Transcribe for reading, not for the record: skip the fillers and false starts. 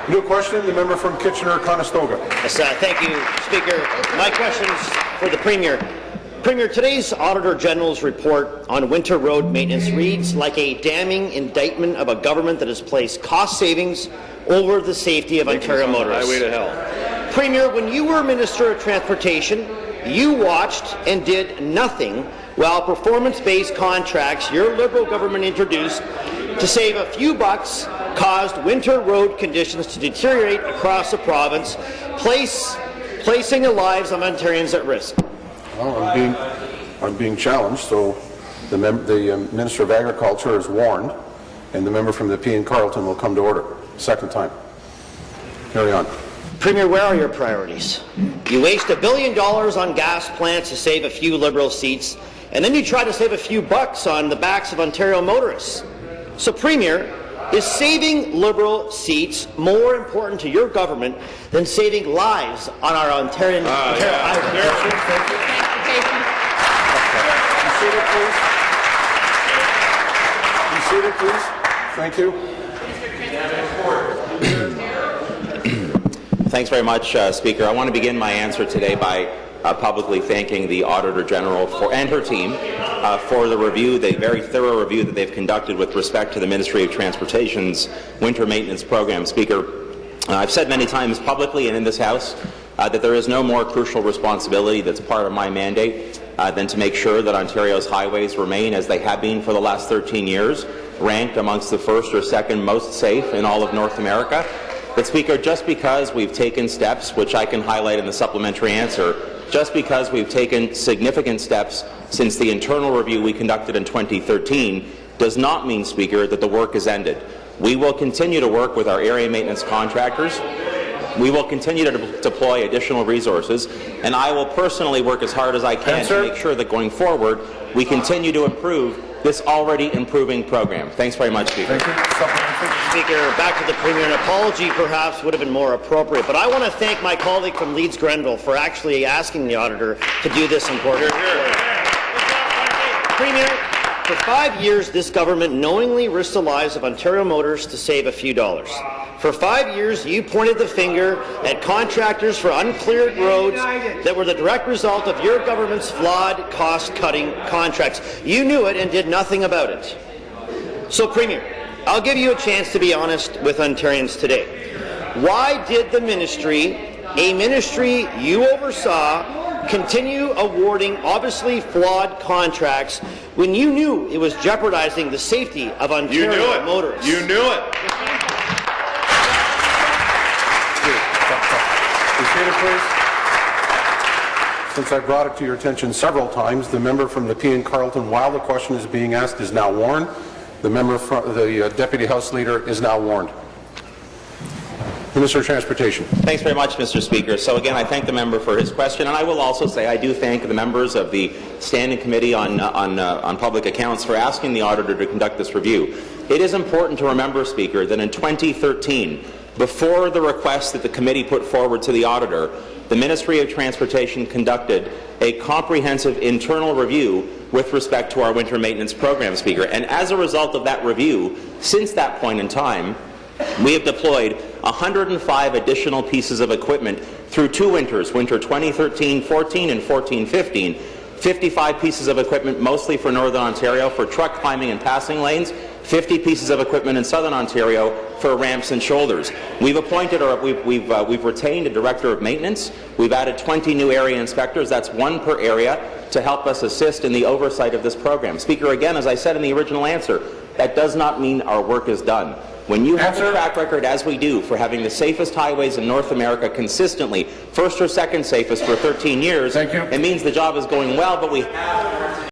New question, the member from Kitchener-Conestoga. Yes, thank you, Speaker. My question is for the Premier. Premier, today's Auditor General's report on winter road maintenance reads like a damning indictment of a government that has placed cost savings over the safety of Ontario motorists. Highway to hell. Premier, when you were Minister of Transportation, you watched and did nothing while performance-based contracts your Liberal government introduced to save a few bucks caused winter road conditions to deteriorate across the province, placing the lives of Ontarians at risk. Well, I'm being challenged, so the Minister of Agriculture is warned, and the member from the P and Carleton will come to order. Second time. Carry on. Premier, where are your priorities? You waste $1 billion on gas plants to save a few Liberal seats, and then you try to save a few bucks on the backs of Ontario motorists. So, Premier, is saving Liberal seats more important to your government than saving lives on our Ontario highways? Be seated, please. Thank you. Thanks very much, Speaker. I want to begin my answer today by publicly thanking the Auditor General and her team for the review, the very thorough review that they've conducted with respect to the Ministry of Transportation's winter maintenance program. Speaker, I've said many times publicly and in this House that there is no more crucial responsibility that's part of my mandate than to make sure that Ontario's highways remain, as they have been for the last 13 years, ranked amongst the first or second most safe in all of North America. But, Speaker, just because we've taken steps, which I can highlight in the supplementary answer, just because we've taken significant steps since the internal review we conducted in 2013 does not mean, Speaker, that the work is ended. We will continue to work with our area maintenance contractors. We will continue to deploy additional resources, and I will personally work as hard as I can to make sure that going forward we continue to improve this already improving program. Thanks very much, Speaker. Thank you. Speaker, back to the Premier. An apology perhaps would have been more appropriate, but I want to thank my colleague from Leeds Grenville for actually asking the Auditor to do this important work. Premier, for 5 years this government knowingly risked the lives of Ontario motorists to save a few dollars. For 5 years you pointed the finger at contractors for uncleared roads that were the direct result of your government's flawed cost-cutting contracts. You knew it and did nothing about it. So, Premier, I'll give you a chance to be honest with Ontarians today. Why did the ministry, a ministry you oversaw, continue awarding obviously flawed contracts when you knew it was jeopardizing the safety of Ontario motorists? You knew it. Be seated, please. Since I brought it to your attention several times, the member from the P and Carleton, while the question is being asked, is now warned. The member from the Deputy House Leader is now warned. Minister of Transportation. Thanks very much, Mr. Speaker. So again, I thank the member for his question, and I will also say I do thank the members of the Standing Committee on Public Accounts for asking the Auditor to conduct this review. It is important to remember, Speaker, that in 2013, before the request that the committee put forward to the Auditor, the Ministry of Transportation conducted a comprehensive internal review with respect to our winter maintenance program, Speaker. And as a result of that review, since that point in time, we have deployed 105 additional pieces of equipment through 2 winters, winter 2013-14 and 14-15, 55 pieces of equipment mostly for Northern Ontario for truck climbing and passing lanes, 50 pieces of equipment in Southern Ontario for ramps and shoulders. We've appointed, or we've retained a director of maintenance. We've added 20 new area inspectors. That's 1 per area to help us assist in the oversight of this program. Speaker, again, as I said in the original answer, that does not mean our work is done. When you have a track record, as we do, for having the safest highways in North America consistently, first or second safest for 13 years, it means the job is going well, but we have